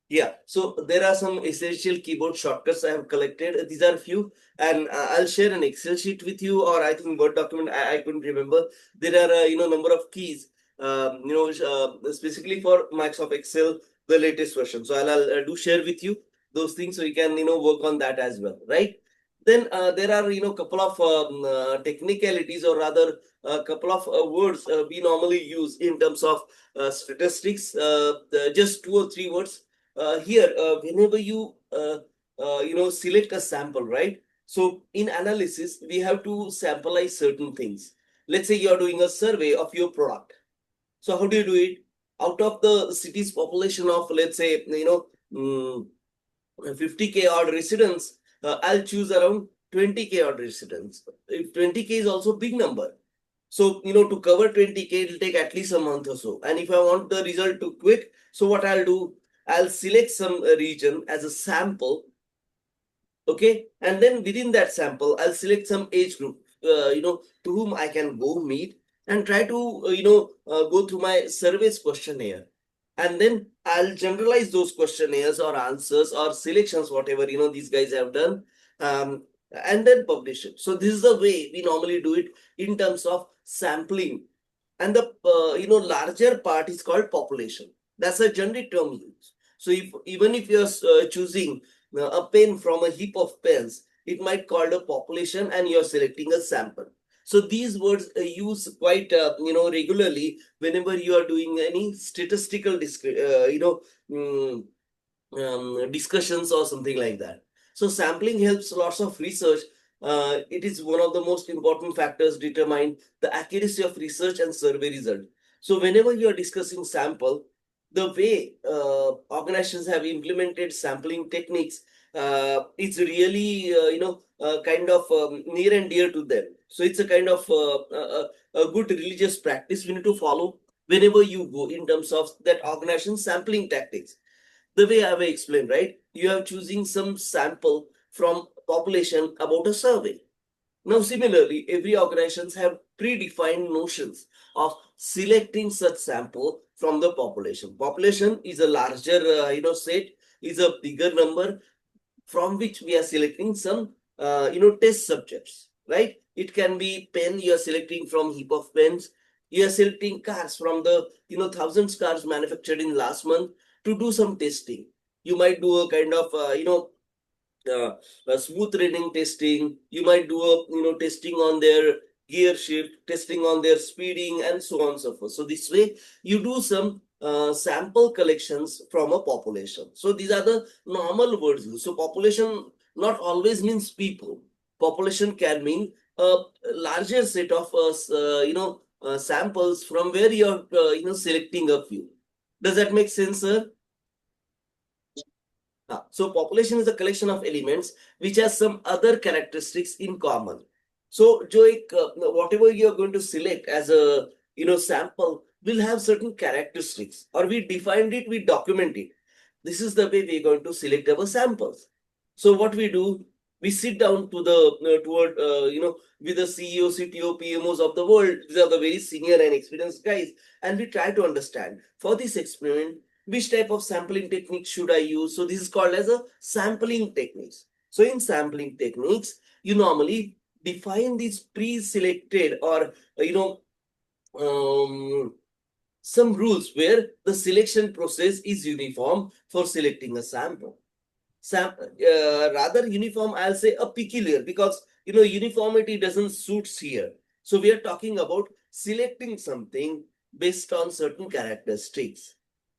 Yeah, so there are some essential keyboard shortcuts I have collected. These are few, and I'll share an Excel sheet with you, or I think Word document. I couldn't remember. There are number of keys, specifically for Microsoft Excel, the latest version. So I'll do share with you those things, so you can work on that as well, right? Then there are couple of technicalities, or rather a couple of words we normally use in terms of statistics. Just two or three words here. Whenever you select a sample, right? So in analysis we have to sampleize certain things. Let's say you are doing a survey of your product. So how do you do it? Out of the city's population of, let's say, 50K odd residents, I'll choose around 20K odd residents. If 20K is also big number, so to cover 20K, it'll take at least a month or so. And if I want the result to quick, so what I'll do, I'll select some region as a sample, okay, and then within that sample, I'll select some age group, to whom I can go meet and try to, go through my surveys questionnaire. And then I'll generalize those questionnaires or answers or selections, whatever, these guys have done, um, and then publish it. So this is the way we normally do it in terms of sampling. And the, larger part is called population. That's a generic term used. So if even if you're choosing a pen from a heap of pens, it might called a population, and you're selecting a sample. So these words use quite regularly whenever you are doing any statistical discussions or something like that. So sampling helps lots of research. It is one of the most important factors determine the accuracy of research and survey result. So whenever you are discussing sample, the way organizations have implemented sampling techniques, it's really kind of near and dear to them. So it's a kind of a good religious practice we need to follow whenever you go in terms of that organization sampling tactics. The way I have explained, right? You are choosing some sample from population about a survey. Now, similarly, every organizations have predefined notions of selecting such sample from the population. Population is a larger, set, is a bigger number from which we are selecting some, test subjects, right? It can be pen, you are selecting from heap of pens. You are selecting cars from the, thousands cars manufactured in last month to do some testing. You might do a kind of, smooth running testing. You might do a, testing on their gear shift, testing on their speeding, and so on and so forth. So this way, you do some sample collections from a population. So these are the normal words used. So population not always means people. Population can mean a larger set of samples from where you're selecting a few. Does that make sense, sir? So population is a collection of elements which has some other characteristics in common. So Joey, whatever you are going to select as a sample will have certain characteristics, or we defined it, we document it. This is the way we're going to select our samples. So what we do, we sit down to the toward with the CEO, CTO, PMOs of the world. These are the very senior and experienced guys, and we try to understand for this experiment which type of sampling technique should I use. So this is called as a sampling techniques. So in sampling techniques, you normally define these pre-selected, or some rules where the selection process is uniform for selecting a sample. Rather uniform, I'll say a peculiar, because uniformity doesn't suits here. So we are talking about selecting something based on certain characteristics.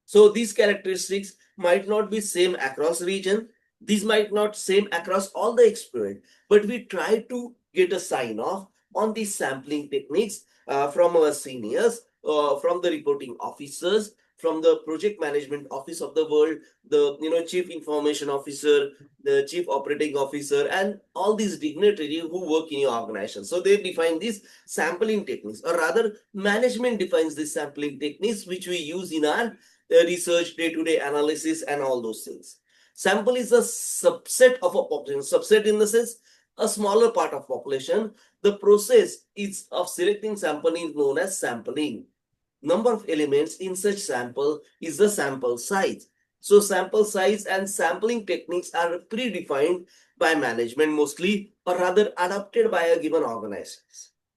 So these characteristics might not be same across region. These might not same across all the experiment, but we try to get a sign off on these sampling techniques from our seniors, from the reporting officers, from the project management office of the world, the chief information officer, the chief operating officer, and all these dignitaries who work in your organization. So they define these sampling techniques, or rather management defines these sampling techniques, which we use in our research, day-to-day analysis, and all those things. Sample is a subset of a population. Subset in the sense a smaller part of population. The process is of selecting sample is known as sampling. Number of elements in such sample is the sample size. So sample size and sampling techniques are predefined by management mostly, or rather adopted by a given organization.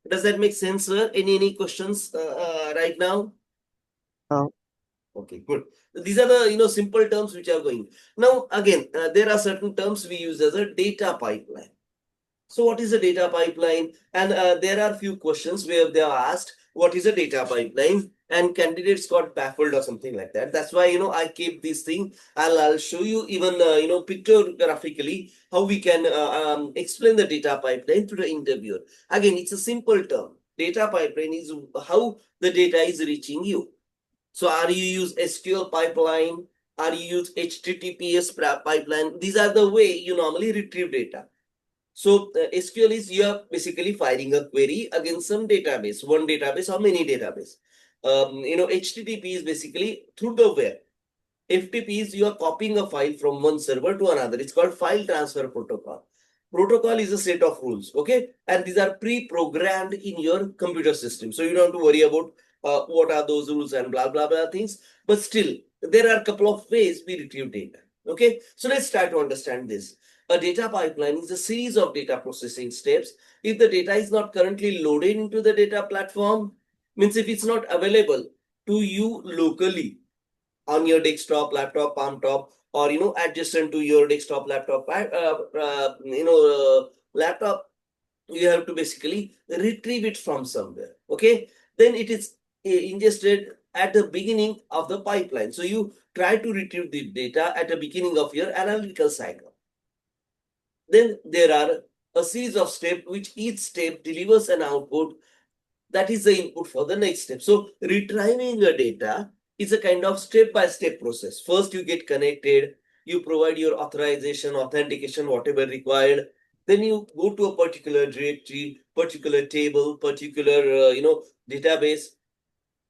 Does that make sense, sir? Any questions right now? Okay, good. These are the simple terms which are going. Now again, there are certain terms we use as a data pipeline. So what is a data pipeline? And there are few questions where they are asked, what is a data pipeline? And candidates got baffled or something like that. That's why, I keep this thing. I'll show you even, pictographically how we can explain the data pipeline to the interviewer. Again, it's a simple term. Data pipeline is how the data is reaching you. So are you use SQL pipeline? Are you use HTTPS pipeline? These are the way you normally retrieve data. So SQL is you are basically firing a query against some database, one database or many database. HTTP is basically through the web. FTP is you are copying a file from one server to another. It's called file transfer protocol. Protocol is a set of rules, okay? And these are pre-programmed in your computer system. So you don't have to worry about what are those rules and blah, blah, blah things. But still, there are a couple of ways we retrieve data, okay? So let's try to understand this. A data pipeline is a series of data processing steps. If the data is not currently loaded into the data platform, means if it's not available to you locally, on your desktop, laptop, palm top, or adjacent to your desktop, laptop, laptop, you have to basically retrieve it from somewhere. Okay, then it is ingested at the beginning of the pipeline. So you try to retrieve the data at the beginning of your analytical cycle. Then there are a series of steps which each step delivers an output that is the input for the next step. So retrieving the data is a kind of step-by-step process. First, you get connected, you provide your authorization, authentication, whatever required. Then you go to a particular directory, particular table, particular database,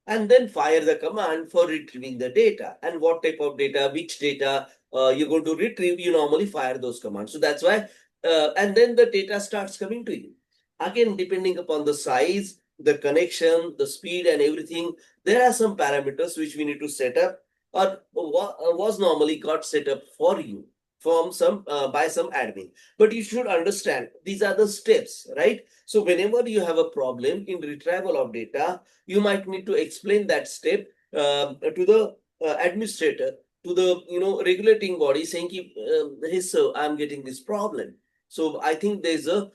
and then fire the command for retrieving the data. And what type of data, which data you're going to retrieve, you normally fire those commands. So that's why, and then the data starts coming to you. Again, depending upon the size, the connection, the speed and everything, there are some parameters which we need to set up or was normally got set up for you from some by some admin. But you should understand these are the steps, right? So whenever you have a problem in retrieval of data, you might need to explain that step to the administrator, to the regulating body, saying, "Hey, sir, I'm getting this problem." So I think there's a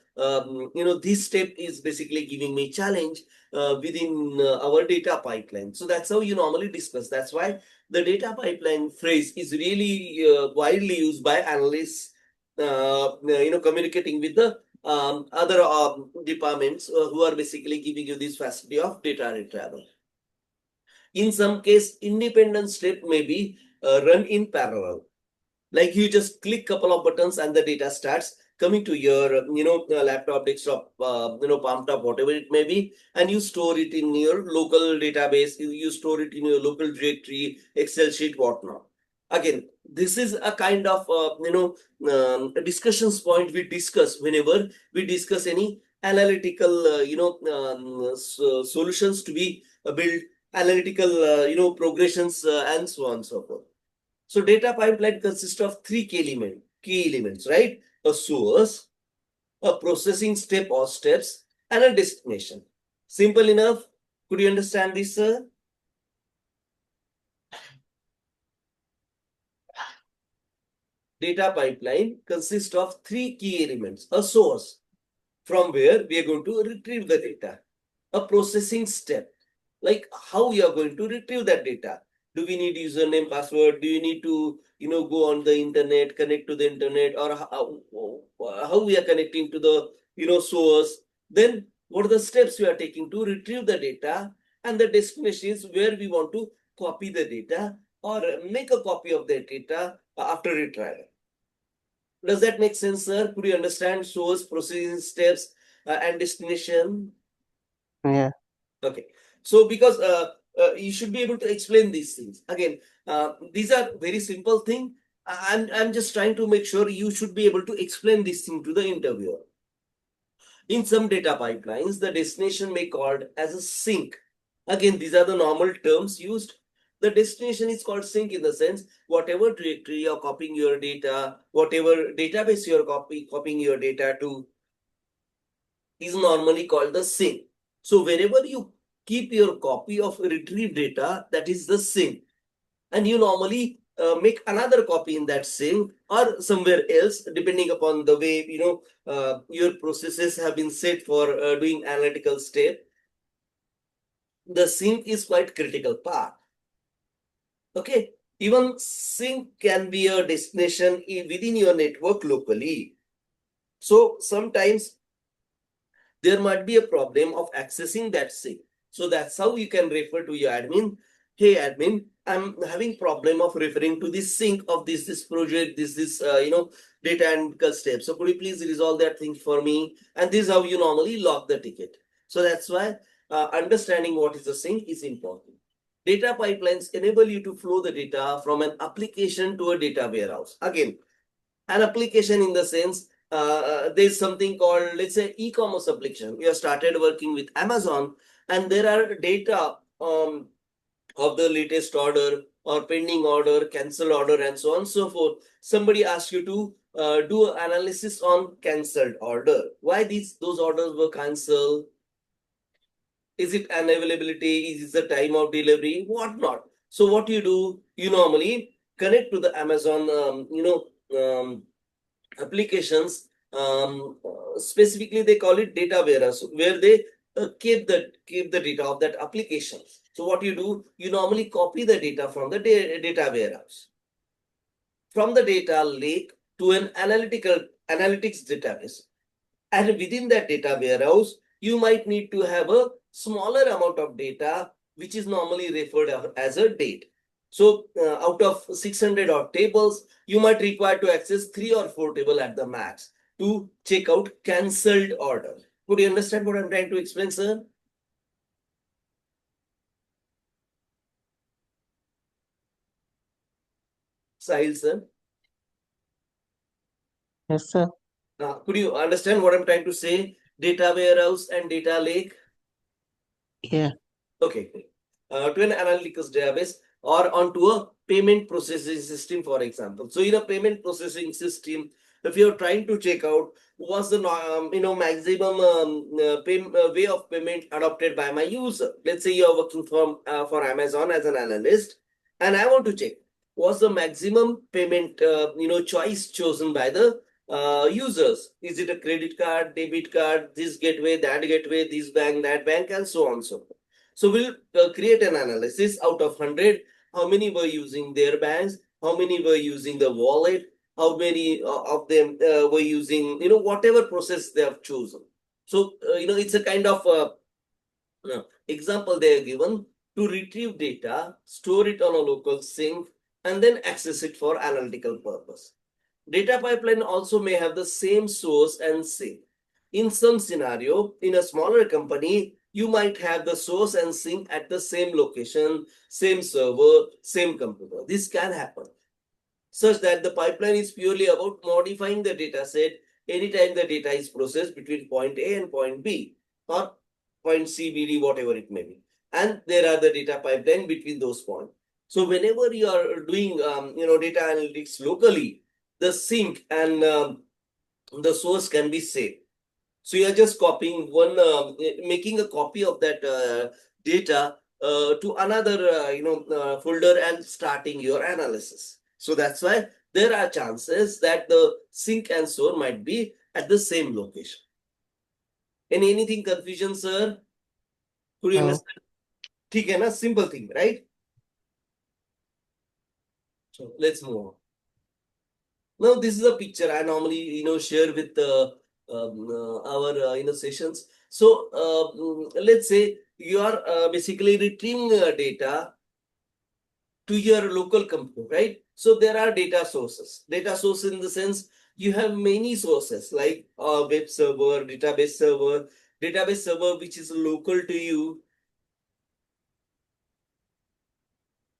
this step is basically giving me challenge within our data pipeline. So that's how you normally discuss. That's why the data pipeline phrase is really widely used by analysts. Communicating with the other departments who are basically giving you this facility of data retrieval. In some case, independent step may be run in parallel. Like you just click couple of buttons and the data starts coming to your laptop, desktop, palm top, whatever it may be, and you store it in your local database. You store it in your local directory, Excel sheet, whatnot. Again, this is a kind of a discussions point we discuss whenever we discuss any analytical solutions to be built, analytical progressions and so on and so forth. So data pipeline consists of three key elements, right? A source, a processing step or steps, and a destination. Simple enough. Could you understand this, sir? Data pipeline consists of three key elements. A source, from where we are going to retrieve the data. A processing step, like how you are going to retrieve that data. Do we need username, password? Do you need to go on the internet, connect to the internet, or how we are connecting to the source? Then what are the steps we are taking to retrieve the data? And the destination is where we want to copy the data or make a copy of the data after retrieval. Does that make sense, sir? Could you understand source, processing steps, and destination? Yeah. Okay. So because you should be able to explain these things. Again, these are very simple thing. I'm just trying to make sure you should be able to explain this thing to the interviewer. In some data pipelines, the destination may be called as a sink. Again, these are the normal terms used. The destination is called sink in the sense whatever directory you're copying your data, whatever database you're copying your data to is normally called the sink. So wherever you keep your copy of retrieved data, that is the sink. And you normally make another copy in that sink or somewhere else, depending upon the way your processes have been set for doing analytical step. The sink is quite critical part. Okay, even sink can be a destination within your network locally. So sometimes there might be a problem of accessing that sink. So that's how you can refer to your admin. Hey admin, I'm having problem of referring to this sink of this project, this data analytical step. So could you please resolve that thing for me? And this is how you normally log the ticket. So that's why understanding what is the sink is important. Data pipelines enable you to flow the data from an application to a data warehouse. Again, an application in the sense there's something called, let's say, e-commerce application. We have started working with Amazon, and there are data of the latest order or pending order, cancel order, and so on and so forth. Somebody asks you to do analysis on cancelled order. Why those orders were cancelled? Is it unavailability? Is it the time of delivery? What not? So what you do, you normally connect to the Amazon, applications. Specifically, they call it data warehouse, where they keep the data of that application. So what you do, you normally copy the data from the data warehouse, from the data lake to an analytics database. And within that data warehouse, you might need to have a smaller amount of data, which is normally referred as a date. So out of 600 odd tables, you might require to access 3 or 4 tables at the max to check out cancelled order. Could you understand what I'm trying to explain, sir? Sahil, sir? Yes, sir. Could you understand what I'm trying to say? Data warehouse and data lake? Yeah. Okay, to an analytics database or onto a payment processing system, for example. So in a payment processing system, if you're trying to check out what's the maximum way of payment adopted by my user. Let's say you're working for Amazon as an analyst, and I want to check what's the maximum payment choice chosen by the users. Is it a credit card, debit card, this gateway, that gateway, this bank, that bank, and so on and so forth. So we'll create an analysis out of 100. How many were using their banks? How many were using the wallet? How many of them were using, whatever process they have chosen. So, it's a kind of example they are given to retrieve data, store it on a local sink, and then access it for analytical purpose. Data pipeline also may have the same source and sink. In some scenario, in a smaller company, you might have the source and sink at the same location, same server, same computer. This can happen, such that the pipeline is purely about modifying the data set anytime the data is processed between point A and point B, or point C, B, D, whatever it may be. And there are the data pipeline between those points. So whenever you are doing data analytics locally, the sink and the source can be saved. So you are just copying one, making a copy of that data to another folder and starting your analysis. So that's why there are chances that the sink and source might be at the same location. Anything confusion, sir? Could you understand? ठीक है ना? Simple thing, right? So let's move on. Now this is a picture I normally share with our sessions. So let's say you are basically retrieving data to your local company, right? So there are data sources. Data source in the sense you have many sources like web server, database server which is local to you,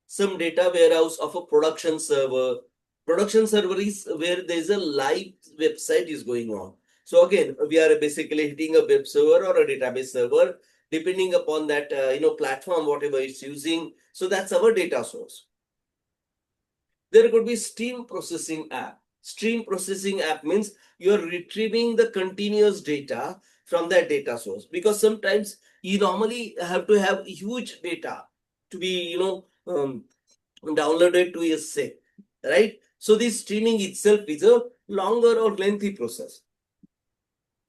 some data warehouse of a production server. Production server is where there's a live website is going on. So again, we are basically hitting a web server or a database server depending upon that platform, whatever it's using. So that's our data source. There could be stream processing app. Stream processing app means you're retrieving the continuous data from that data source, because sometimes you normally have to have huge data to be downloaded to a set, right? So this streaming itself is a longer or lengthy process.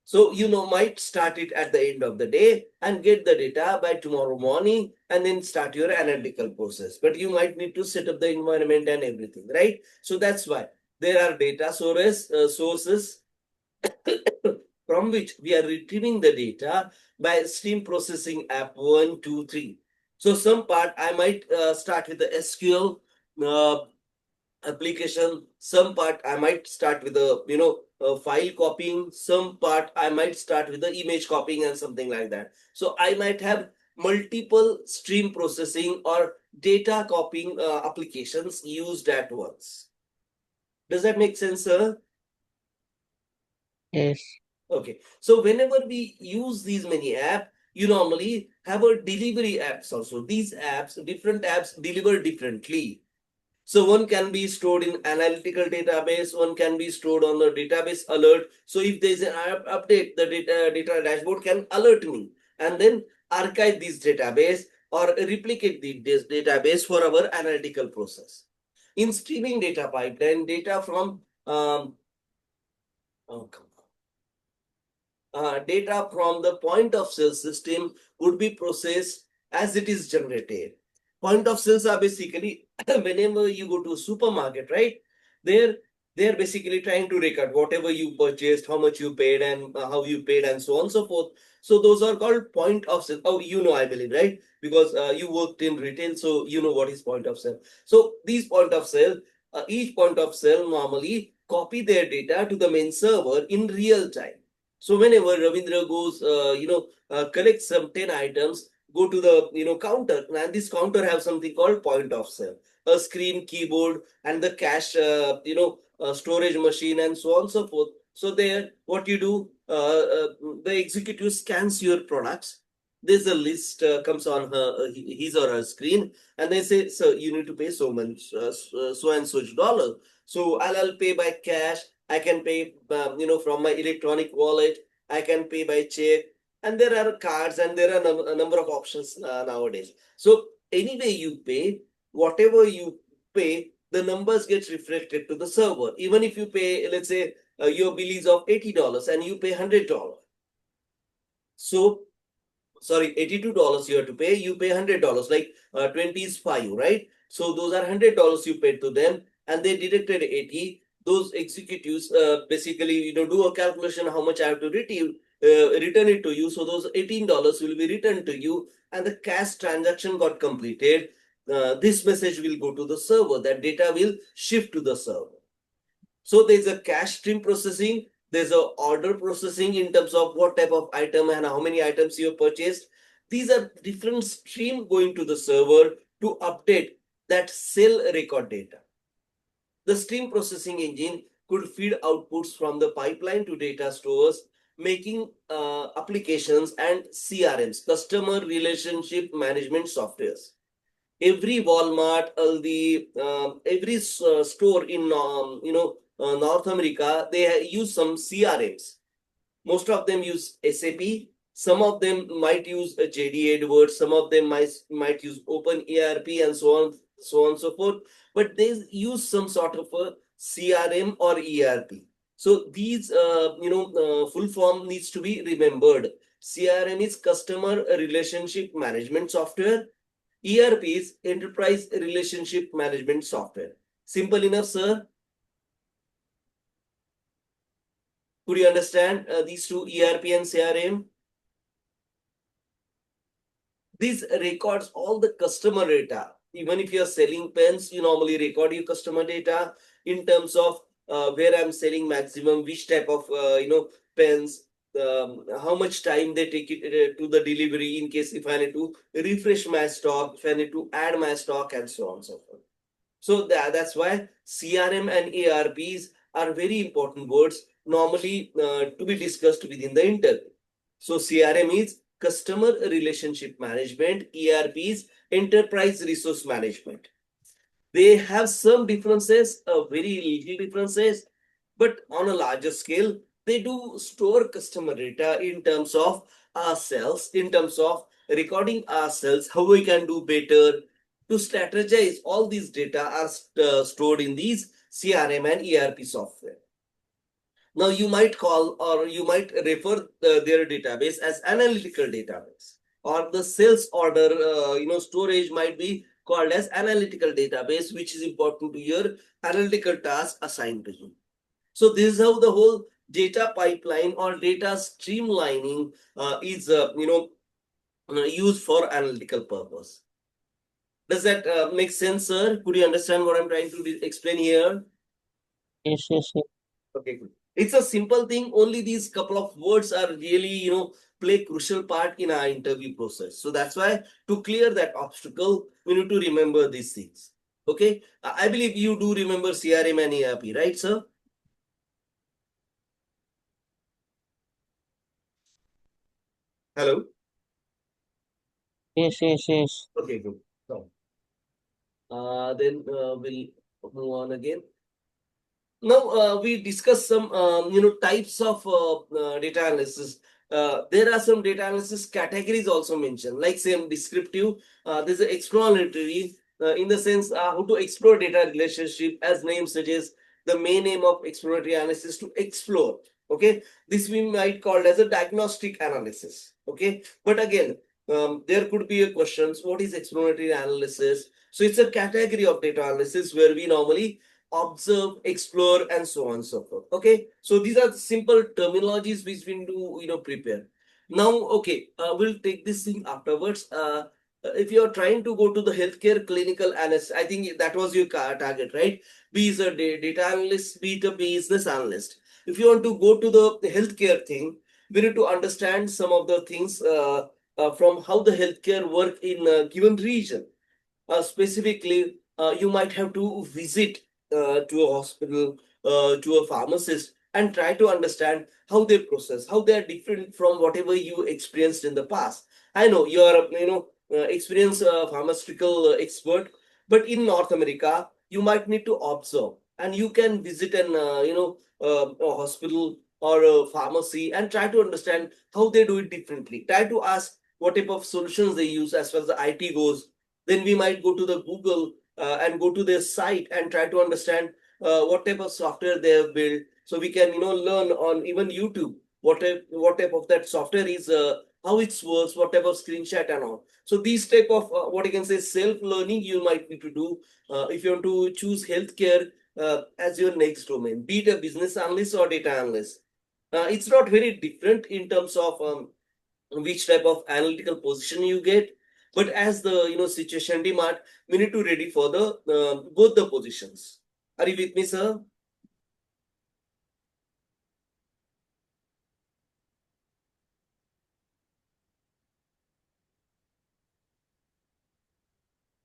So might start it at the end of the day and get the data by tomorrow morning and then start your analytical process. But you might need to set up the environment and everything, right? So that's why there are data sources from which we are retrieving the data by stream processing app 1, 2, 3. So some part I might start with the SQL application. Some part I might start with the file copying. Some part I might start with the image copying and something like that. So I might have multiple stream processing or data copying applications used at once. Does that make sense, sir? Yes. Okay. So whenever we use these many apps, you normally have a delivery apps also. These apps, different apps deliver differently. So one can be stored in analytical database, one can be stored on the database alert. So if there's an update, the data dashboard can alert me and then archive this database or replicate this database for our analytical process. In streaming data pipeline, data from data from the point of sale system would be processed as it is generated. Point of sales are basically whenever you go to a supermarket, right? They're basically trying to record whatever you purchased, how much you paid, and how you paid, and so on and so forth. So those are called point of sale. Oh, I believe, right? Because you worked in retail, so you know what is point of sale. So these point of sale, each point of sale normally copy their data to the main server in real time. So whenever Ravindra goes, collects some 10 items, go to the counter, and this counter have something called point of sale, a screen, keyboard, and the cash, storage machine, and so on and so forth. So there, what you do, the executive scans your products. There's a list comes on his or her screen, and they say, so you need to pay so much, so and such dollar. So I'll pay by cash. I can pay, from my electronic wallet. I can pay by check, and there are cards, and there are a number of options nowadays. So anyway you pay, whatever you pay, the numbers get reflected to the server. Even if you pay, let's say your bill is of $80 and you pay $100. So sorry, $82 you have to pay, you pay $100, like 20 is 5, right? So those are $100 you paid to them, and they deducted 80. Those executives basically do a calculation how much I have to return it to you. So those $18 will be returned to you, and the cash transaction got completed. This message will go to the server. That data will shift to the server. So there's a cash stream processing, there's a order processing in terms of what type of item and how many items you have purchased. These are different stream going to the server to update that sale record data. The stream processing engine could feed outputs from the pipeline to data stores, making applications and CRMs, customer relationship management softwares. Every Walmart, Aldi, every store in North America, they use some CRMs. Most of them use SAP. Some of them might use a JD Edwards. Some of them might use Open ERP and so on, so forth. But they use some sort of a CRM or ERP. So these, full form needs to be remembered. CRM is Customer Relationship Management Software. ERP is Enterprise Relationship Management Software. Simple enough, sir? Could you understand these two, ERP and CRM? This records all the customer data. Even if you're selling pens, you normally record your customer data in terms of where I'm selling maximum, which type of pens, how much time they take it to the delivery, in case if I need to refresh my stock, if I need to add my stock, and so on and so forth. So that's why CRM and ERPs are very important words normally to be discussed within the interview. So CRM is customer relationship management, ERPs, enterprise resource management. They have some differences, very little differences, but on a larger scale, they do store customer data in terms of ourselves, in terms of recording ourselves, how we can do better. To strategize, all these data are stored in these CRM and ERP software. Now you might call or you might refer their database as analytical database, or the sales order storage might be called as analytical database, which is important to your analytical task assigned to you. So this is how the whole data pipeline or data streamlining is used for analytical purpose. Does that make sense, sir? Could you understand what I'm trying to explain here? Yes, yes, yes. Okay, good. It's a simple thing. Only these couple of words are really, play crucial part in our interview process. So that's why to clear that obstacle, we need to remember these things. Okay. I believe you do remember CRM and ERP, right, sir? Hello. Yes, yes, yes. Okay, good. So, then we'll move on again. Now we discuss some types of data analysis. There are some data analysis categories also mentioned, like same descriptive. There's an exploratory in the sense how to explore data relationship, as name suggests. The main aim of exploratory analysis to explore. Okay, this we might call as a diagnostic analysis. Okay, but again, there could be a questions. What is exploratory analysis? So it's a category of data analysis where we normally observe, explore, and so on and so forth. Okay, so these are the simple terminologies which we do prepare. Now, okay, we'll take this thing afterwards. If you're trying to go to the healthcare clinical analyst, I think that was your target, right? Be it a data analyst, be it a business analyst. If you want to go to the healthcare thing, we need to understand some of the things from how the healthcare work in a given region. Specifically, you might have to visit to a hospital, to a pharmacist, and try to understand how they process, how they are different from whatever you experienced in the past. I know you are, experienced pharmaceutical expert, but in North America, you might need to observe, and you can visit an, a hospital or a pharmacy and try to understand how they do it differently. Try to ask what type of solutions they use as far as the IT goes. Then we might go to the Google and go to their site and try to understand what type of software they have built. So we can learn on even YouTube what type of that software is, how it works, what type of screenshot and all. So these type of what you can say self learning you might need to do if you want to choose healthcare as your next domain, be it a business analyst or data analyst. It's not very different in terms of which type of analytical position you get, but as the situation demand, we need to ready for the both the positions. Are you with me, sir?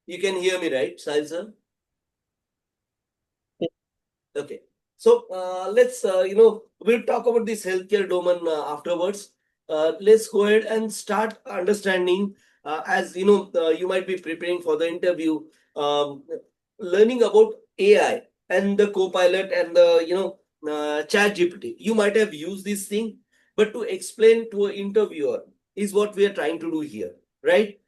You can hear me, right, Sahil sir? Okay. So let's we'll talk about this healthcare domain afterwards. Let's go ahead and start understanding as you might be preparing for the interview, um, learning about AI and the Copilot and the Chat GPT. You might have used this thing, but to explain to an interviewer is what we are trying to do here, right?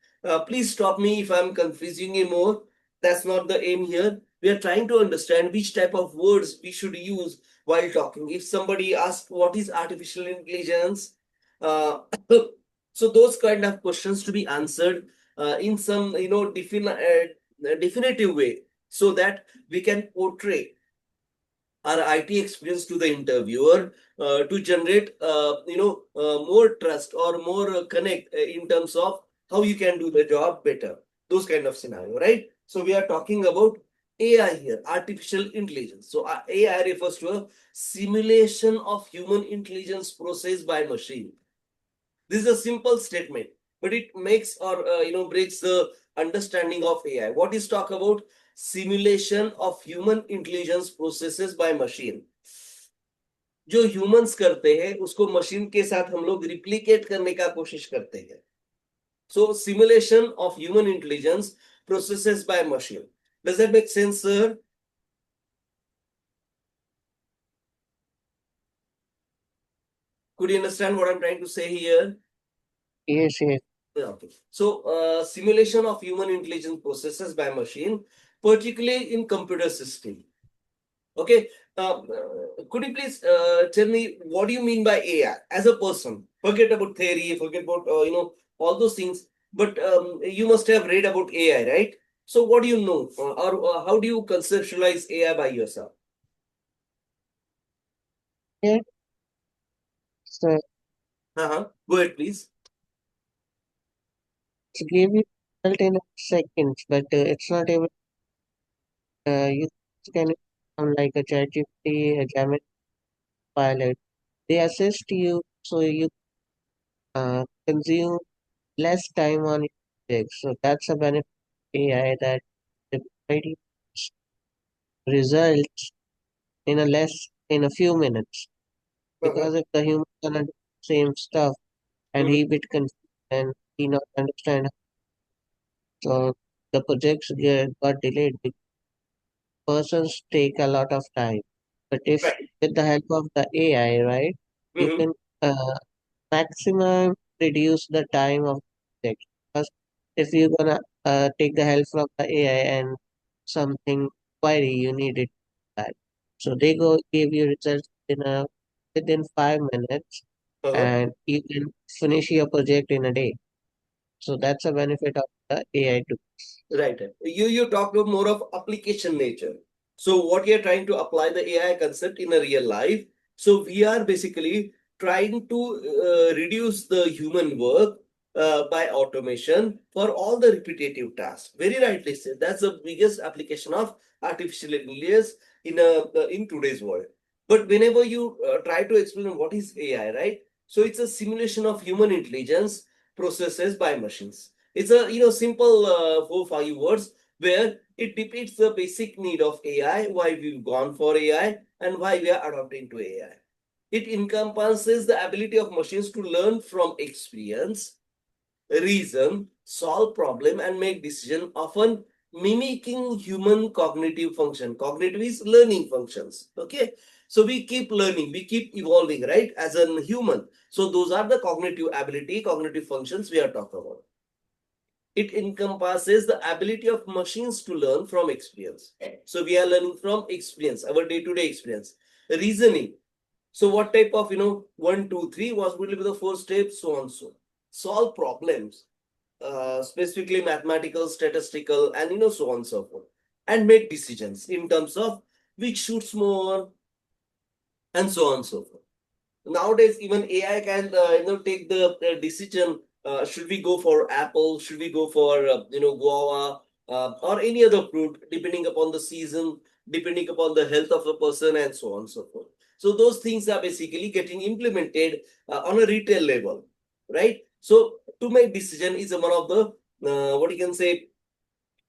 Please stop me if I'm confusing you more. That's not the aim here. We are trying to understand which type of words we should use while talking. If somebody asks what is artificial intelligence, uh, so those kind of questions to be answered in some definitive way, so that we can portray our IT experience to the interviewer to generate more trust or more connect in terms of how you can do the job better. Those kind of scenario, right? So we are talking about AI here, artificial intelligence. So AI refers to a simulation of human intelligence processed by machine. This is a simple statement, but it makes or breaks the understanding of AI. What is talk about? Simulation of human intelligence processes by machine. जो humans करते हैं उसको machine के साथ हम लोग replicate करने का कोशिश करते हैं. So simulation of human intelligence processes by machine. Does that make sense, sir? Could you understand what I'm trying to say here? Yes, yes. Yeah, okay. So simulation of human intelligence processes by machine, particularly in computer system. Okay. Could you please tell me what do you mean by AI as a person? Forget about theory, forget about all those things. But you must have read about AI, right? So what do you know, or how do you conceptualize AI by yourself? Yeah, so Go ahead, please. it's give you result in seconds, but it's not able. You can like a ChatGPT, a Gemini pilot. They assist you so you consume less time on your project. So that's a benefit of AI that it provide you results in a few minutes. Uh-huh. Because if the human gonna do the same stuff and Mhm. he bit confused and he not understand, so the projects got delayed because persons take a lot of time. But if Right. with the help of the AI, right, you Mhm. can maximum reduce the time of project. Because if you're gonna take the help from the AI and something query you need it that. So they go give you results within 5 minutes Uh-huh. and you can finish your project in a day. So that's a benefit of the AI too. Right. You talked about more of application nature. So what we are trying to apply the AI concept in a real life. So we are basically trying to reduce the human work by automation for all the repetitive tasks. Very rightly said. That's the biggest application of artificial intelligence in today's world. But whenever you try to explain what is AI, right? So it's a simulation of human intelligence processes by machines. It's a simple 4 5 words where it depicts the basic need of AI, why we've gone for AI, and why we are adopting to AI. It encompasses the ability of machines to learn from experience, reason, solve problem, and make decision, often mimicking human cognitive function. Cognitive is learning functions. Okay, so we keep learning, we keep evolving, right? As a human. So those are the cognitive ability, cognitive functions we are talking about. It encompasses the ability of machines to learn from experience. So we are learning from experience, our day-to-day experience. Reasoning. So what type of, one, two, three was will be the first step, so on so. Solve problems, specifically mathematical, statistical, and so on and so forth. And make decisions in terms of which shoots more, and so on and so forth. Nowadays even AI can take the decision, should we go for apple, should we go for guava, or any other fruit, depending upon the season, depending upon the health of the person, and so on and so forth. So those things are basically getting implemented on a retail level, right? So to make decision is one of the what you can say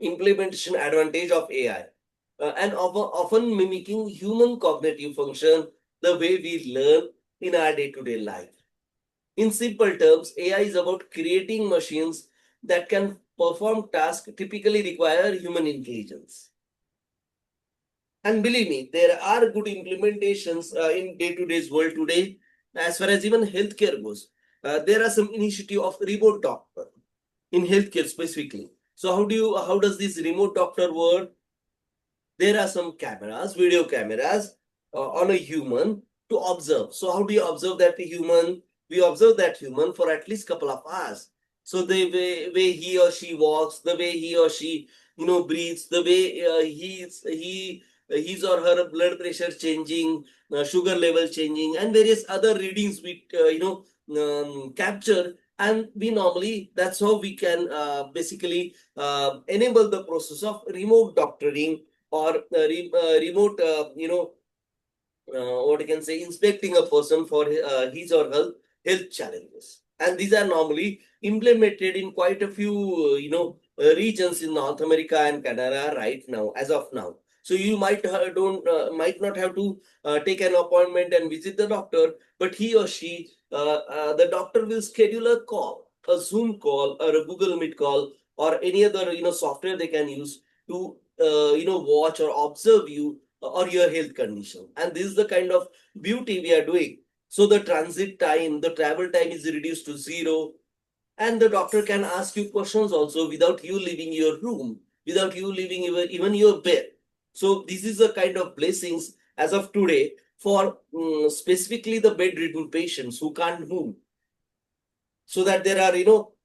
implementation advantage of AI, and often mimicking human cognitive function, the way we learn in our day-to-day life. In simple terms, AI is about creating machines that can perform tasks typically require human intelligence. And believe me, there are good implementations in day-to-day's world today, as far as even healthcare goes. There are some initiative of remote doctor in healthcare specifically. So how does this remote doctor work? There are some cameras, video cameras on a human to observe. So how do you observe that human? We observe that human for at least couple of hours. So the way he or she walks, the way he or she breathes, the way his or her blood pressure changing, sugar level changing, and various other readings we capture. And we normally that's how we can basically enable the process of remote doctoring or remote, what you can say, inspecting a person for his or her health challenges. And these are normally implemented in quite a few, regions in North America and Canada right now, as of now. So you might not have to take an appointment and visit the doctor, but he or she, the doctor will schedule a call, a Zoom call or a Google Meet call or any other software they can use to watch or observe you or your health condition. And this is the kind of beauty we are doing. So the transit time, the travel time is reduced to zero, and the doctor can ask you questions also without you leaving your room, without you leaving even your bed. So this is a kind of blessings as of today for specifically the bedridden patients who can't move, so that there are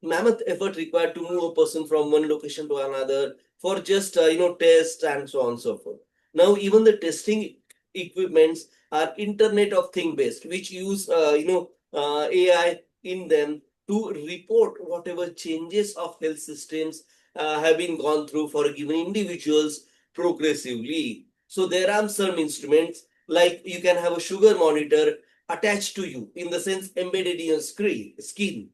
mammoth effort required to move a person from one location to another for just test and so on and so forth. Now even the testing equipments are internet of thing based, which use AI in them to report whatever changes of health systems have been gone through for given individuals progressively. So there are some instruments like you can have a sugar monitor attached to you, in the sense embedded in your skin.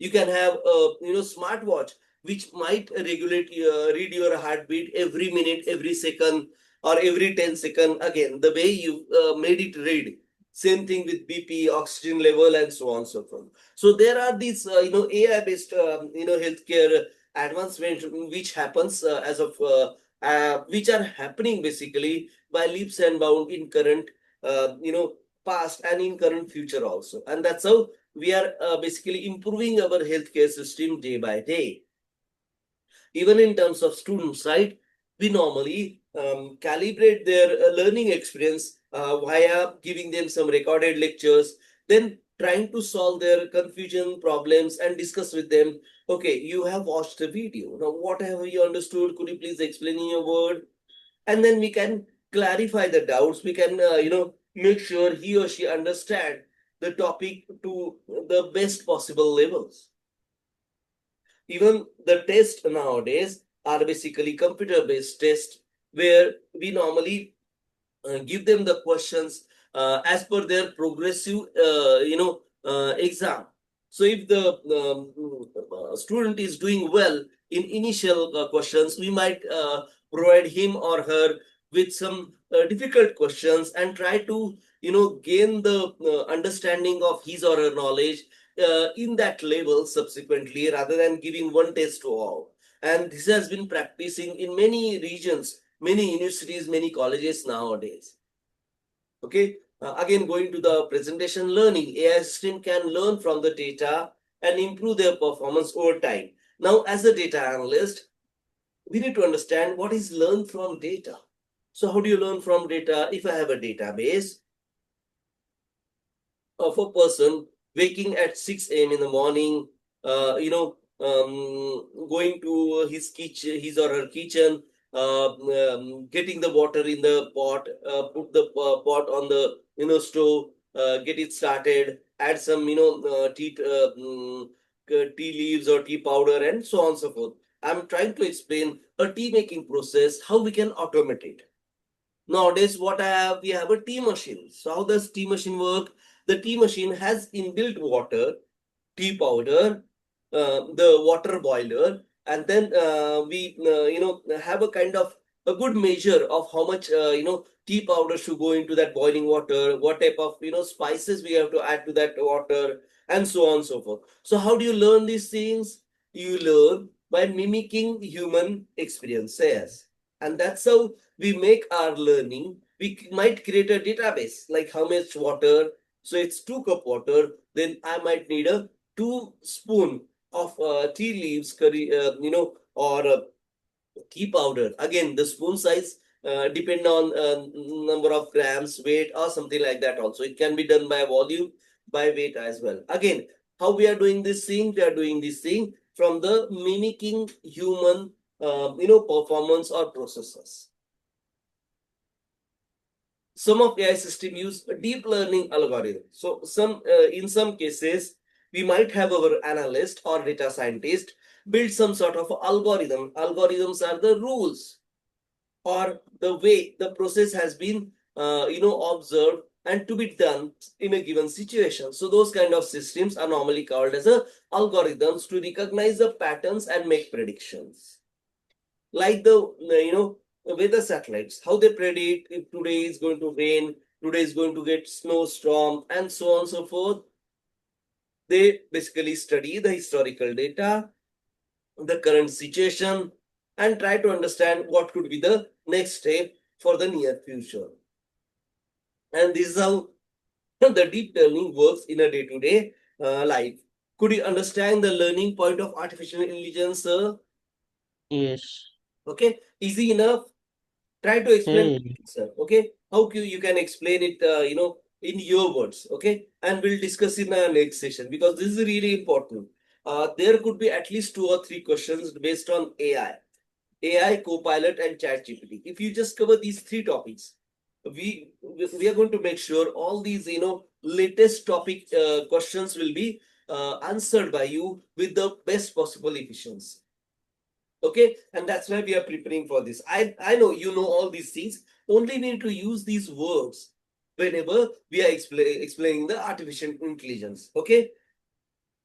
You can have a smartwatch which might read your heartbeat every minute, every second, or every 10 second, again the way you made it read. Same thing with BP, oxygen level, and so on and so forth. So there are these AI based healthcare advancements which happens as of which are happening basically by leaps and bounds in current past and in current future also. And that's how we are basically improving our healthcare system day by day. Even in terms of students, right? We normally calibrate their learning experience via giving them some recorded lectures, then trying to solve their confusion problems and discuss with them. Okay, you have watched the video. Now, what have you understood? Could you please explain in your word? And then we can clarify the doubts. We can, make sure he or she understand the topic to the best possible levels. Even the tests nowadays are basically computer-based tests where we normally give them the questions as per their progressive, exam. So if the student is doing well in initial questions, we might provide him or her with some difficult questions and try to gain the understanding of his or her knowledge in that level subsequently, rather than giving one test to all. And this has been practicing in many regions, many universities, many colleges nowadays. Okay. Again, going to the presentation learning, AI system can learn from the data and improve their performance over time. Now, as a data analyst, we need to understand what is learn from data. So how do you learn from data? If I have a database of a person waking at 6 a.m. in the morning, going to his kitchen, his or her kitchen, getting the water in the pot, put the pot on the stove, get it started, add some tea leaves or tea powder, and so on and so forth. I'm trying to explain a tea making process, how we can automate it. Nowadays, what I have, we have a tea machine. So how does tea machine work? The tea machine has inbuilt water, tea powder, the water boiler, and then we have a kind of a good measure of how much tea powder should go into that boiling water, what type of spices we have to add to that water, and so on and so forth. So how do you learn these things? You learn by mimicking human experiences, and that's how we make our learning. We might create a database like how much water. So it's 2 cup water. Then I might need a 2 spoon of tea leaves curry, or tea powder. Again, the spoon size depend on number of grams, weight, or something like that. Also, it can be done by volume, by weight as well. Again, how we are doing this thing? We are doing this thing from the mimicking human, performance or processes. Some of AI system use a deep learning algorithm. So in some cases, we might have our analyst or data scientist build some sort of algorithm. Algorithms are the rules or the way the process has been, observed and to be done in a given situation. So those kind of systems are normally called as a algorithms to recognize the patterns and make predictions. Like the weather satellites, how they predict if today is going to rain, today is going to get snowstorm, and so on and so forth. They basically study the historical data, the current situation, and try to understand what could be the next step for the near future. And this is how the deep learning works in a day-to-day life. Could you understand the learning point of artificial intelligence, sir? Yes. Okay, easy enough. Try to explain, Hey. sir. Okay, how you can explain it, in your words. Okay, and we'll discuss in our next session because this is really important. There could be at least 2 or 3 questions based on AI, Copilot, and ChatGPT. If you just cover these 3 topics, we are going to make sure all these latest topic questions will be answered by you with the best possible efficiency. Okay, and that's why we are preparing for this. I know you know all these things. Only need to use these words whenever we are explaining the artificial intelligence. Okay,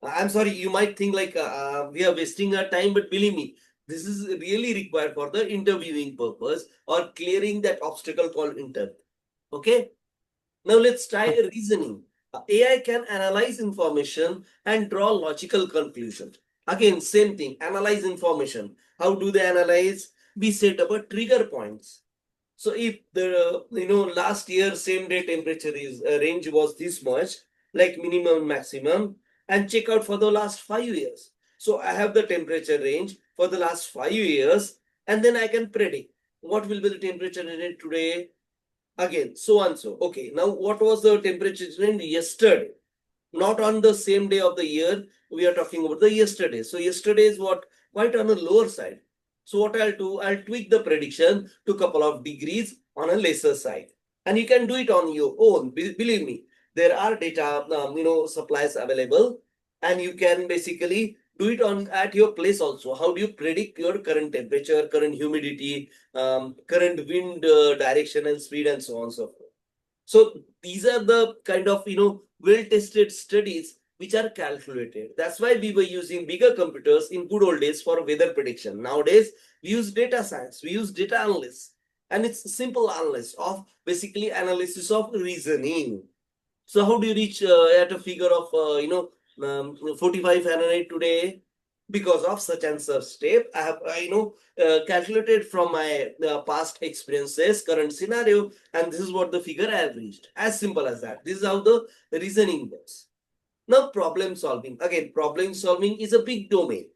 I'm sorry, you might think like we are wasting our time, but believe me, this is really required for the interviewing purpose or clearing that obstacle called interview. Okay, now let's try reasoning. AI can analyze information and draw logical conclusions. Again, same thing, analyze information. How do they analyze? We set up a trigger points. So if the last year same day temperature is range was this much, like minimum maximum, and check out for the last 5 years. So I have the temperature range for the last 5 years, and then I can predict what will be the temperature range today. Again, so and so. Okay, now what was the temperature range yesterday? Not on the same day of the year. We are talking about the yesterday. So yesterday is what quite on the lower side. So what I'll do, I'll tweak the prediction to a couple of degrees on a lesser side, and you can do it on your own. Believe me, there are data supplies available, and you can basically do it on at your place also. How do you predict your current temperature, current humidity, current wind direction and speed, and so on and so forth. So these are the kind of well-tested studies which are calculated. That's why we were using bigger computers in good old days for weather prediction. Nowadays we use data science, we use data analysts, and it's simple analysis of basically analysis of reasoning. So how do you reach at a figure of 45 Fahrenheit today? Because of such and such step, I have calculated from my past experiences, current scenario, and this is what the figure I have reached. As simple as that. This is how the reasoning works. Now problem solving. Again, problem solving is a big domain,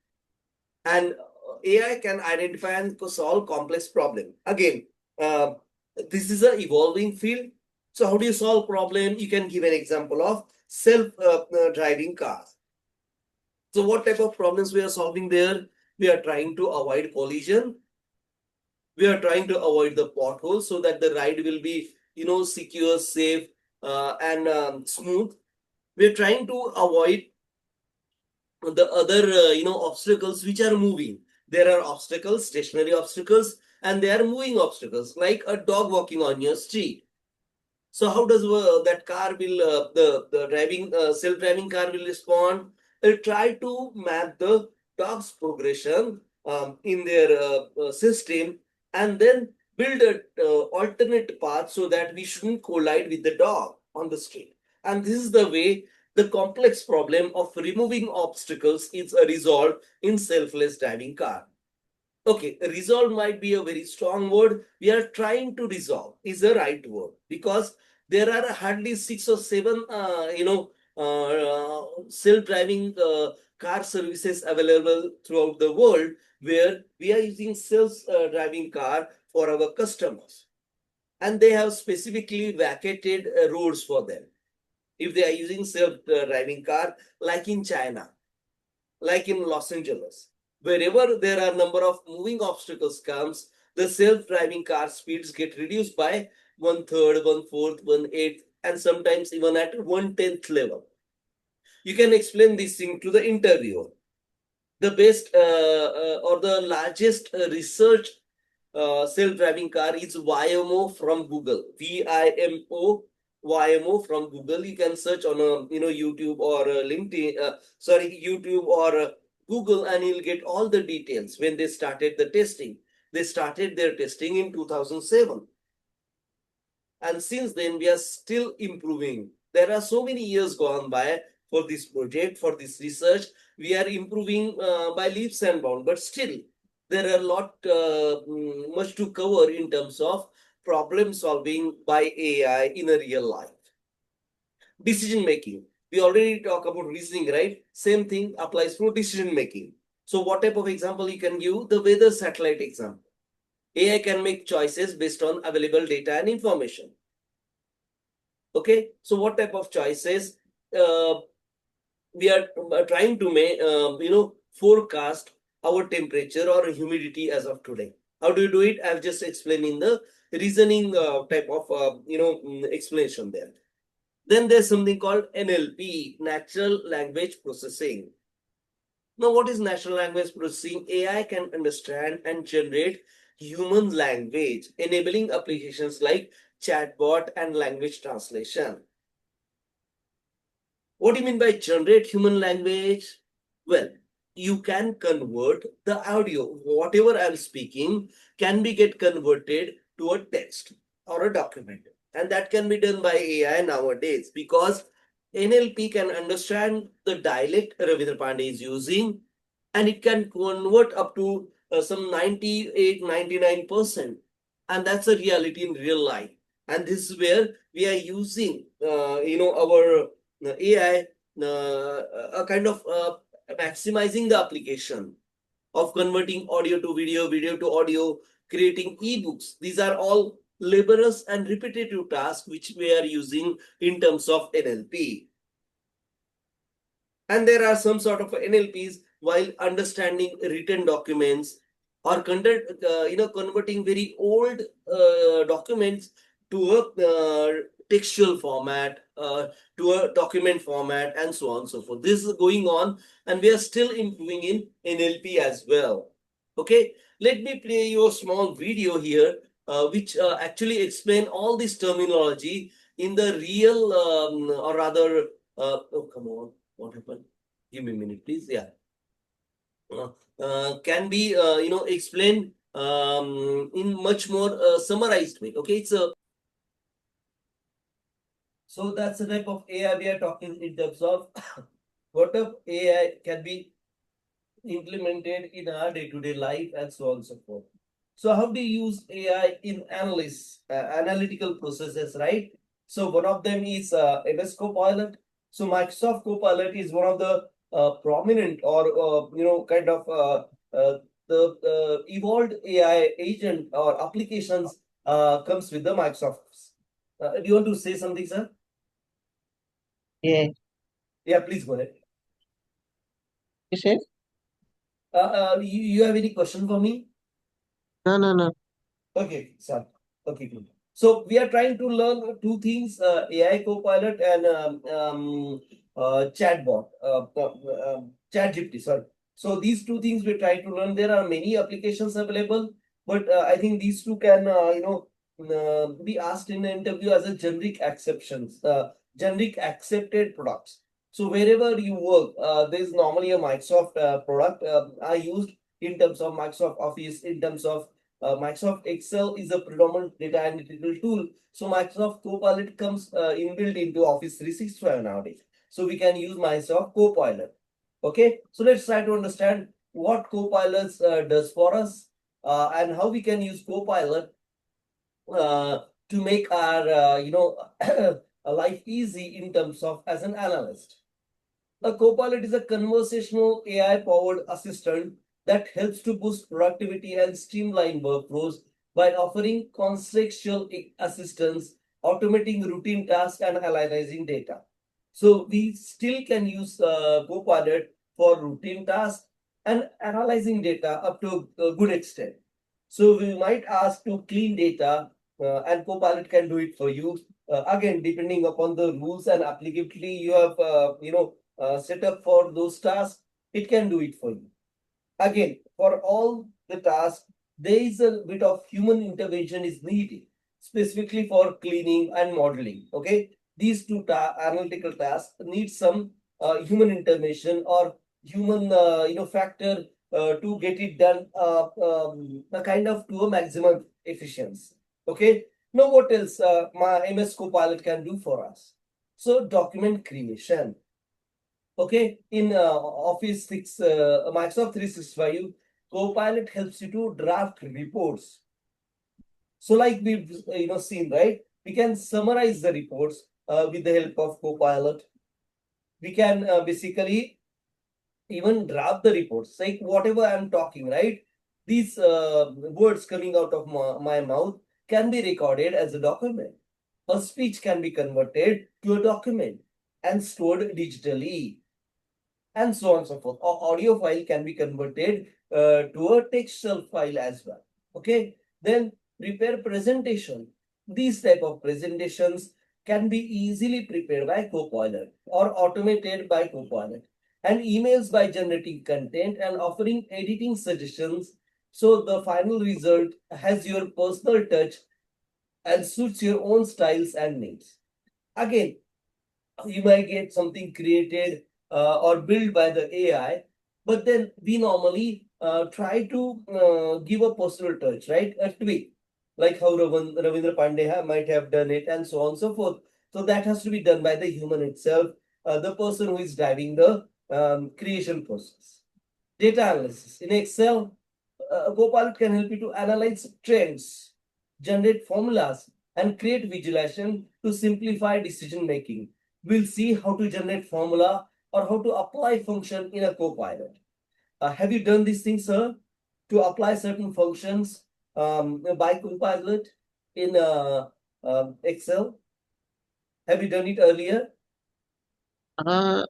and AI can identify and solve complex problem. Again, uh, this is an evolving field. So how do you solve problem? You can give an example of self-driving cars. So what type of problems we are solving there? We are trying to avoid collision. We are trying to avoid the potholes so that the ride will be, secure, safe, and smooth. We are trying to avoid the other, obstacles which are moving. There are obstacles, stationary obstacles, and there are moving obstacles, like a dog walking on your street. So how does that car will the driving self-driving car will respond? It'll try to map the dog's progression in their system, and then build a alternate path so that we shouldn't collide with the dog on the street. And this is the way the complex problem of removing obstacles is resolved in selfless driving car. Okay, resolve might be a very strong word. We are trying to resolve is the right word, because there are hardly 6 or 7, self-driving car services available throughout the world, where we are using self-driving car for our customers, and they have specifically vacated roads for them. If they are using self-driving car, like in China, like in Los Angeles, wherever there are number of moving obstacles comes, the self-driving car speeds get reduced by 1/3, 1/4, 1/8, and sometimes even at 1/10 level. You can explain this thing to the interviewer. The best or the largest research self-driving car is Waymo from Google. VIMO, Waymo from Google. You can search on YouTube or LinkedIn. YouTube or Google, and you'll get all the details when they started the testing. They started their testing in 2007. And since then, we are still improving. There are so many years gone by for this project, for this research. We are improving by leaps and bounds, but still, there are a lot much to cover in terms of problem solving by AI in a real life. Decision making. We already talk about reasoning, right? Same thing applies for decision making. So, what type of example you can give? The weather satellite example. AI can make choices based on available data and information. Okay, so what type of choices we are trying to make? Forecast our temperature or humidity as of today. How do you do it? I've just explained in the reasoning type of explanation there. Then there's something called NLP, natural language processing. Now, what is natural language processing? AI can understand and generate human language, enabling applications like chatbot and language translation. What do you mean by generate human language? Well, you can convert the audio, whatever I'm speaking, can be get converted to a text or a document. And that can be done by AI nowadays because NLP can understand the dialect Ravindra Pande is using and it can convert up to some 98, 99%. And that's a reality in real life. And this is where we are using, our AI, a kind of maximizing the application of converting audio to video, video to audio, creating ebooks. These are all laborious and repetitive tasks which we are using in terms of NLP. And there are some sort of NLPs while understanding written documents or converting very old documents to a textual format, to a document format, and so on and so forth. This is going on, and we are still improving in NLP as well. Okay, let me play you a small video here, which actually explain all this terminology in the real, or rather, oh come on, what happened? Give me a minute, please. Yeah, can be explained in much more summarized way. Okay, so that's the type of AI we are talking in terms of what of AI can be implemented in our day-to-day life and so on and so forth. So how do you use AI in analytical processes, right? So one of them is MS Copilot. So Microsoft Copilot is one of the prominent or kind of the evolved AI agent or applications comes with the Microsoft. Do you want to say something, sir? Yeah, Yeah, please go ahead. you said? You have any question for me? No, no, no. Okay, sir. Okay, good. So we are trying to learn two things: AI Copilot and chatbot, ChatGPT. Sorry. So these two things we're trying to learn. There are many applications available, but I think these two can, be asked in an interview as a generic exceptions, generic accepted products. So wherever you work, there is normally a Microsoft product I used in terms of Microsoft Office, in terms of Microsoft Excel is a predominant data analytical tool. So Microsoft Copilot comes inbuilt into Office 365 nowadays. So we can use Microsoft Copilot. Okay, so let's try to understand what Copilot does for us and how we can use Copilot to make our life easy in terms of as an analyst. A Copilot is a conversational AI-powered assistant that helps to boost productivity and streamline workflows by offering contextual assistance, automating routine tasks, and analyzing data. So we still can use Copilot for routine tasks and analyzing data up to a good extent. So we might ask to clean data, and Copilot can do it for you. Again, depending upon the rules and applicability you have, set up for those tasks, it can do it for you. Again, for all the tasks, there is a bit of human intervention is needed, specifically for cleaning and modeling. Okay, these two analytical tasks need some human intervention or human factor to get it done a kind of to a maximum efficiency. Okay. Now what else my MS Copilot can do for us? So document creation. Okay, in Office 6, Microsoft 365, Copilot helps you to draft reports. So, like we've seen, right? We can summarize the reports with the help of Copilot. We can basically even draft the reports, like whatever I'm talking, right? These words coming out of my mouth can be recorded as a document. A speech can be converted to a document and stored digitally, and so on and so forth. Or audio file can be converted to a textual file as well. Okay, then prepare presentation. These type of presentations can be easily prepared by Copilot or automated by Copilot, and emails by generating content and offering editing suggestions. So the final result has your personal touch and suits your own styles and needs. Again, you might get something created or built by the AI, but then we normally try to give a personal touch, right? A tweak, like how Ravindra Pande might have done it, and so on and so forth. So that has to be done by the human itself, the person who is driving the creation process. Data analysis. In Excel, Copilot can help you to analyze trends, generate formulas, and create visualization to simplify decision making. We'll see how to generate formula or how to apply function in a Copilot. Have you done these things, sir? To apply certain functions by Copilot in Excel? Have you done it earlier? Uh,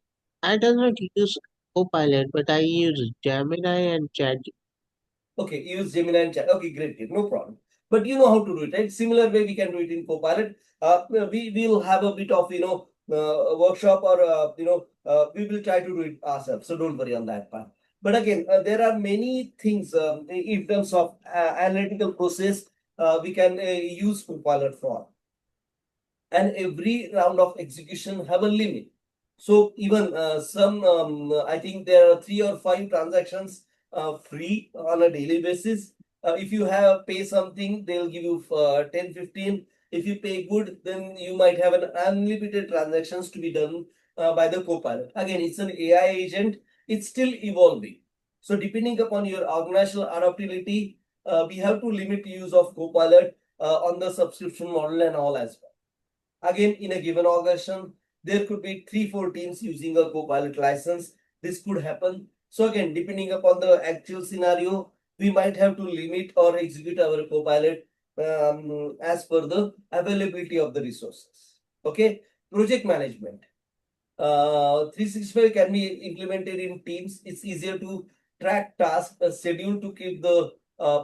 I do not use Copilot, but I use Gemini and Chat. Okay, use Gemini and chat. Okay, great, great, no problem. But you know how to do it, right? Similar way we can do it in Copilot. We will have a bit of workshop, or we will try to do it ourselves. So don't worry on that part. But again, there are many things in terms of analytical process we can use Copilot for, and every round of execution have a limit. So even some, I think there are 3 or 5 transactions free on a daily basis. If you have pay something, they'll give you 10, 15. If you pay good, then you might have an unlimited transactions to be done by the Copilot. Again, it's an AI agent. It's still evolving. So depending upon your organizational adaptability, we have to limit use of Copilot on the subscription model and all as well. Again, in a given organization, there could be 3, 4 teams using a Copilot license. This could happen. So again, depending upon the actual scenario, we might have to limit or execute our Copilot as per the availability of the resources. Okay, project management. 365 can be implemented in teams. It's easier to track tasks, schedule to keep the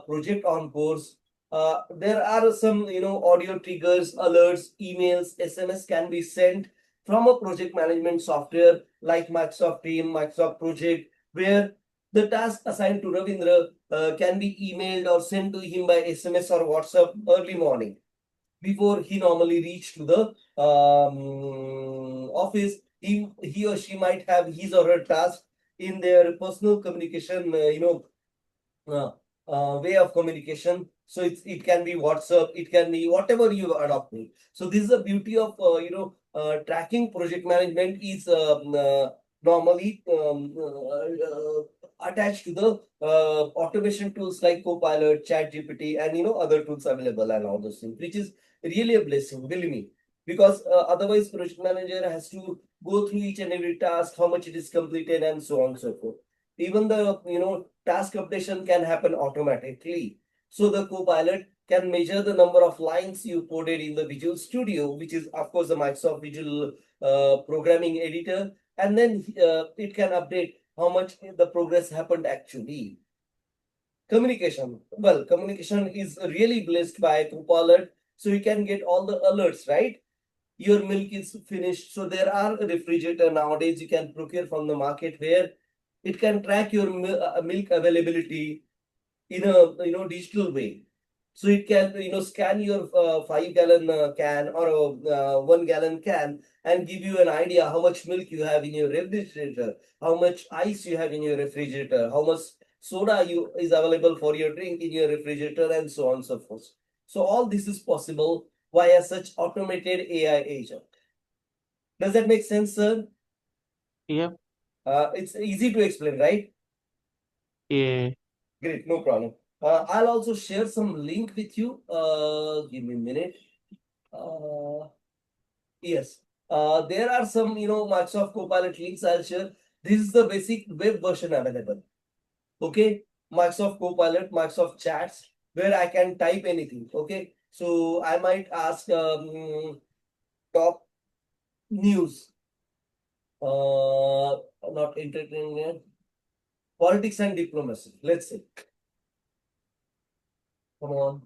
project on course. There are some, audio triggers, alerts, emails, SMS can be sent from a project management software like Microsoft Team, Microsoft Project, where the task assigned to Ravindra can be emailed or sent to him by SMS or WhatsApp early morning before he normally reach to the office. He or she might have his or her task in their personal communication, uh, way of communication. So it can be WhatsApp, it can be whatever you adopt. So this is the beauty of tracking project management is normally attached to the automation tools like Copilot, Chat GPT, and other tools available and all those things, which is really a blessing, believe me. Because otherwise, project manager has to go through each and every task, how much it is completed, and so on and so forth. Even the task updation can happen automatically. So the Copilot can measure the number of lines you coded in the Visual Studio, which is of course the Microsoft Visual programming editor, and then it can update how much the progress happened actually. Communication. Well, communication is really blessed by Copilot, so you can get all the alerts, right? Your milk is finished. So there are a refrigerator nowadays you can procure from the market where it can track your milk availability in a digital way. So it can scan your 5 gallon can or a 1 gallon can and give you an idea how much milk you have in your refrigerator, how much ice you have in your refrigerator, how much soda is available for your drink in your refrigerator, and so on and so forth. So all this is possible via such automated AI agent. Does that make sense, sir? Yep. It's easy to explain, right? Yeah. Great, no problem. I'll also share some link with you. Give me a minute. Uh, yes. There are some, Microsoft Copilot links I'll share. This is the basic web version available. Okay. Microsoft Copilot, Microsoft Chats, where I can type anything. Okay. So I might ask top news. Not entertainment, politics and diplomacy. Let's say. Come on.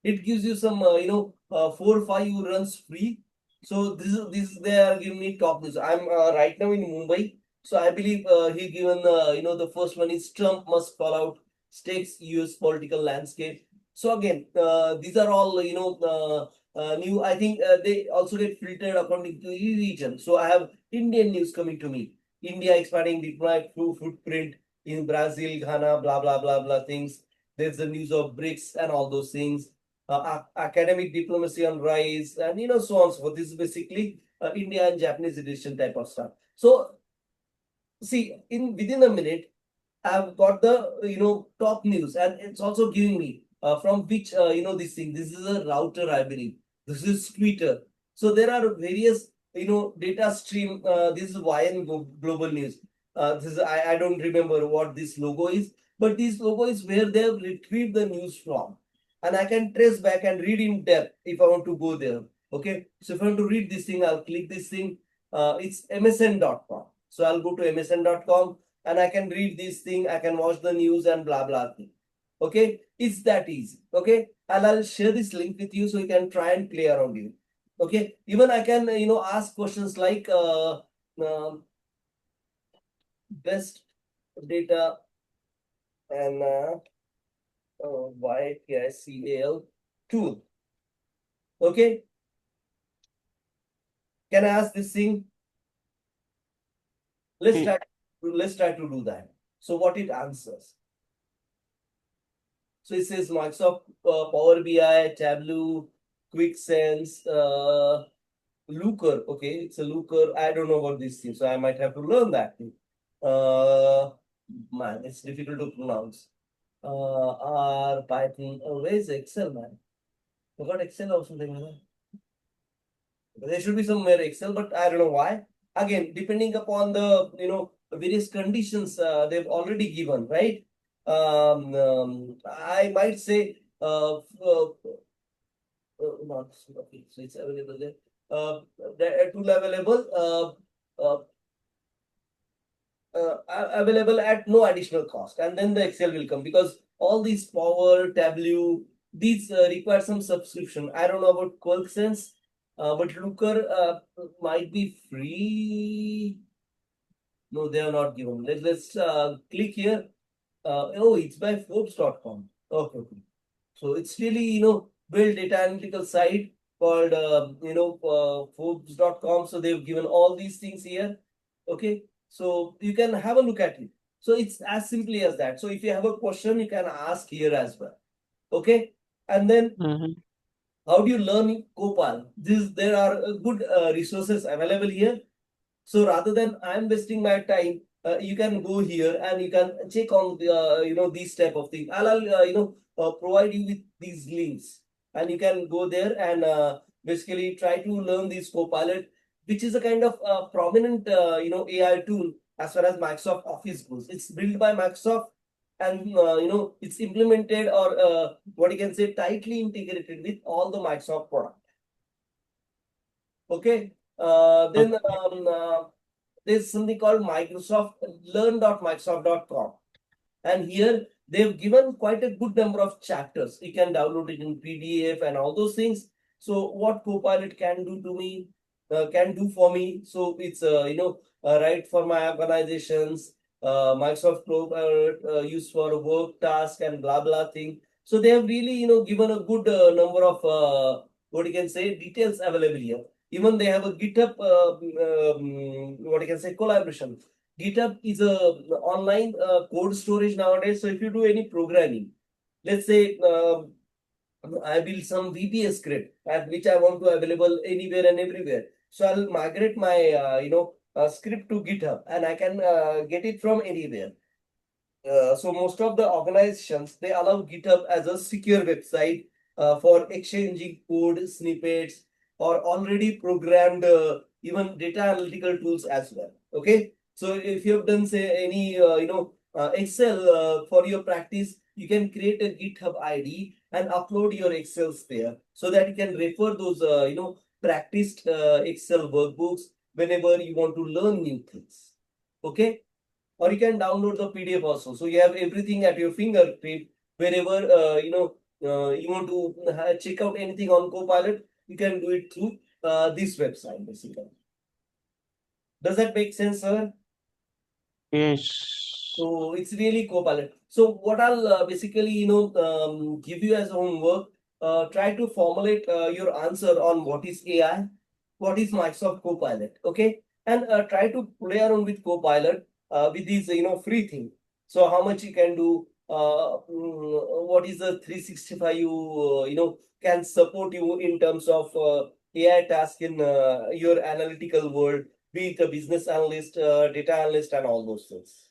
It gives you some 4 or 5 runs free. So this they are giving me top news. I'm right now in Mumbai, so I believe he given the first one is Trump must fall out, stakes US political landscape. So again, these are all new. I think they also get filtered according to region. So I have Indian news coming to me. India expanding diplomatic footprint in Brazil, Ghana, blah blah blah blah things. There's the news of BRICS and all those things. Academic diplomacy on rise, and so on and so forth. This is basically India and Japanese edition type of stuff. So see, in within a minute, I've got the top news, and it's also giving me from which this thing. This is a router, I believe. This is Twitter. So there are various data stream. This is YN Global News. This is, I don't remember what this logo is, but this logo is where they have retrieved the news from, and I can trace back and read in depth if I want to go there. Okay, so if I want to read this thing, I'll click this thing. It's msn.com. So I'll go to msn.com and I can read this thing, I can watch the news and blah blah thing. Okay, it's that easy. Okay, and I'll share this link with you so you can try and play around it. Okay, even I can ask questions like best data and YCAL tool. Okay, can I ask this thing? Let's Yeah. try. Let's try to do that. So what it answers? So it says Microsoft Power BI, Tableau, QuickSense, Looker. Okay, it's a Looker. I don't know about this thing, so I might have to learn that thing. Man, it's difficult to pronounce. R Python. Where's Excel, man? Forgot Excel or something like that. There should be somewhere Excel, but I don't know why. Again, depending upon the various conditions they've already given, right? I might say not okay, so it's available there. The tool available at no additional cost, and then the Excel will come because all these Power, Tableau, these require some subscription. I don't know about QuickSense, but Looker might be free. No, they are not given. Let's click here. Oh, it's by Forbes.com. Okay, okay. So it's really, build data analytical site called, Forbes.com. So they've given all these things here. Okay. So you can have a look at it. So it's as simply as that. So if you have a question, you can ask here as well. Okay. And then Mhm. how do you learn Copal? There are good resources available here. So rather than I'm wasting my time, you can go here and you can check on the these type of things. I'll provide you with these links, and you can go there and basically try to learn this Copilot, which is a kind of prominent AI tool as far as Microsoft Office goes. It's built by Microsoft, and it's implemented or what you can say tightly integrated with all the Microsoft product. Okay. Then Okay. there's something called Microsoft learn.microsoft.com, and here they've given quite a good number of chapters. You can download it in PDF and all those things. So what Copilot can do to me, can do for me. So it's right for my organizations. Microsoft Copilot used for work, task, and blah blah thing. So they have really given a good number of what you can say details available here. Even they have a GitHub what you can say collaboration. GitHub is a online code storage nowadays. So if you do any programming, let's say I build some VBA script at which I want to available anywhere and everywhere. So I'll migrate my script to GitHub and I can get it from anywhere. So most of the organizations they allow GitHub as a secure website for exchanging code snippets or already programmed even data analytical tools as well. Okay, so if you have done say any Excel for your practice, you can create a GitHub ID and upload your Excels there so that you can refer those practiced Excel workbooks whenever you want to learn new things. Okay, or you can download the PDF also. So you have everything at your fingertip wherever you want to check out anything on Copilot. You can do it through this website basically. Does that make sense, sir? Yes. So it's really Copilot. So what I'll basically give you as homework, try to formulate your answer on what is AI, what is Microsoft Copilot, okay, and try to play around with Copilot with these free thing. So how much you can do, what is the 365 you can support you in terms of AI task in your analytical world, be it a business analyst, data analyst, and all those things.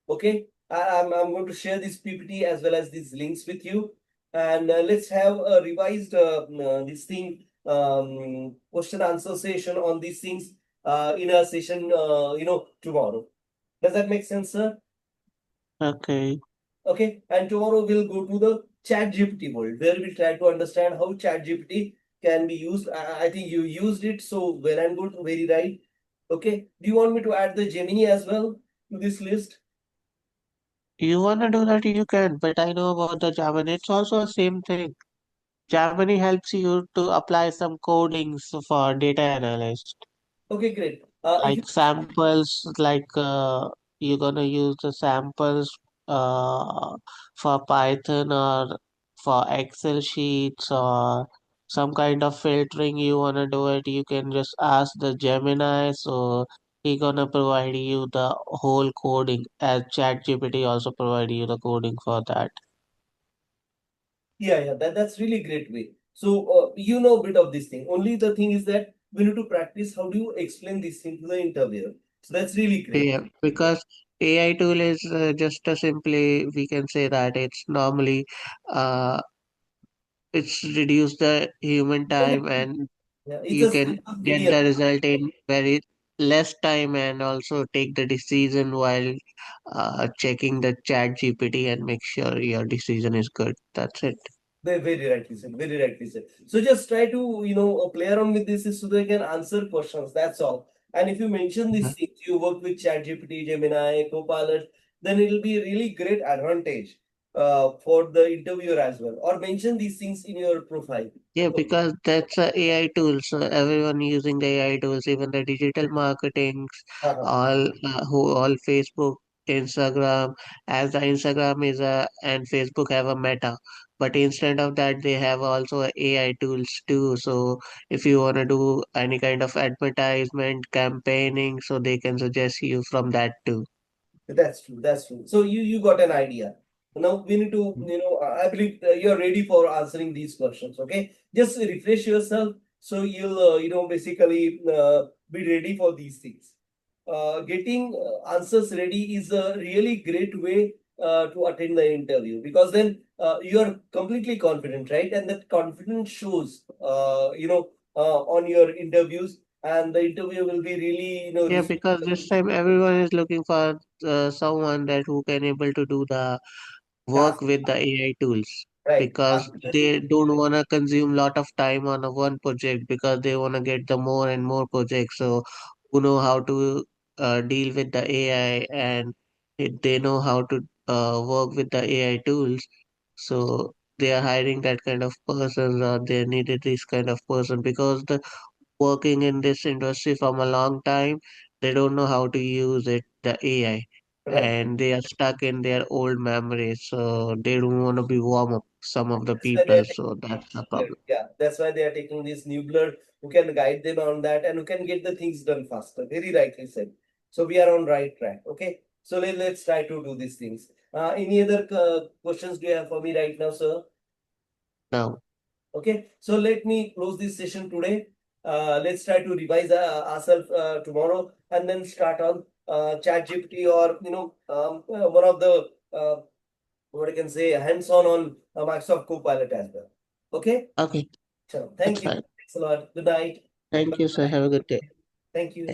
Okay, I'm going to share this PPT as well as these links with you. And let's have a revised this thing question answer session on these things in a session tomorrow. Does that make sense, sir? Okay. Okay, and tomorrow we'll go to the Chat GPT world where we try to understand how Chat GPT can be used. I think you used it, so well and good, very right. Okay, do you want me to add the Gemini as well to this list? You wanna do that, you can, but I know about the Gemini. It's also the same thing. Gemini helps you to apply some codings for data analyst. Okay, great. If you Like samples, like you're gonna use the samples for Python or for Excel sheets or some kind of filtering you wanna do it, you can just ask the Gemini, so he gonna provide you the whole coding as ChatGPT also provide you the coding for that. Yeah, that's really great way. So you know a bit of this thing. Only the thing is that we need to practice how do you explain this thing to the interviewer. So that's really great. Yeah, because AI tool is just a simply we can say that it's normally uh it's reduce the human time and Yeah, it's you a can simple get video. the result in very less time and also take the decision while checking the chat GPT and make sure your decision is good. That's it. Very rightly said. Very rightly said. So just try to play around with this so they can answer questions. That's all. And if you mention Mhm. these things, you work with ChatGPT, Gemini, Copilot, then it will be really great advantage for the interviewer as well. Or mention these things in your profile. Yeah, because that's a AI tool. So everyone using the AI tools, even the digital marketings, Uh-huh. all Facebook, Instagram, as the Instagram is a and Facebook have a Meta, but instead of that they have also a AI tools too. So if you wanna do any kind of advertisement campaigning, so they can suggest you from that too. That's true. That's true. So you got an idea. Now we need to, I believe you're ready for answering these questions. Okay, just refresh yourself so you'll, basically be ready for these things. Getting answers ready is a really great way to attend the interview because then you are completely confident, right? And that confidence shows, on your interviews, and the interview will be really, Yeah, because this time everyone is looking for someone that who can able to do the work task, with the AI tools right? because they don't want to consume lot of time on a one project because they want to get the more and more projects. So who know how to deal with the AI and they know how to work with the AI tools. So they are hiring that kind of persons or they needed this kind of person because the working in this industry from a long time, they don't know how to use it, the AI, Right. and they are stuck in their old memories, so they don't want to be warm up some of the That's why they people, are so that's the taking, problem. yeah, that's why they are taking this new blood who can guide them on that and who can get the things done faster. Very rightly said. So we are on right track. Okay. So let's try to do these things. Any other questions do you have for me right now, sir? Now, Okay, so let me close this session today. Let's try to revise ourselves tomorrow and then start on ChatGPT or one of the what I can say hands-on on Microsoft Copilot as well. Okay, okay, so that's thank you. fine. Thanks a lot. Good night. Thank you, sir. Bye. Have a good day. Thank you.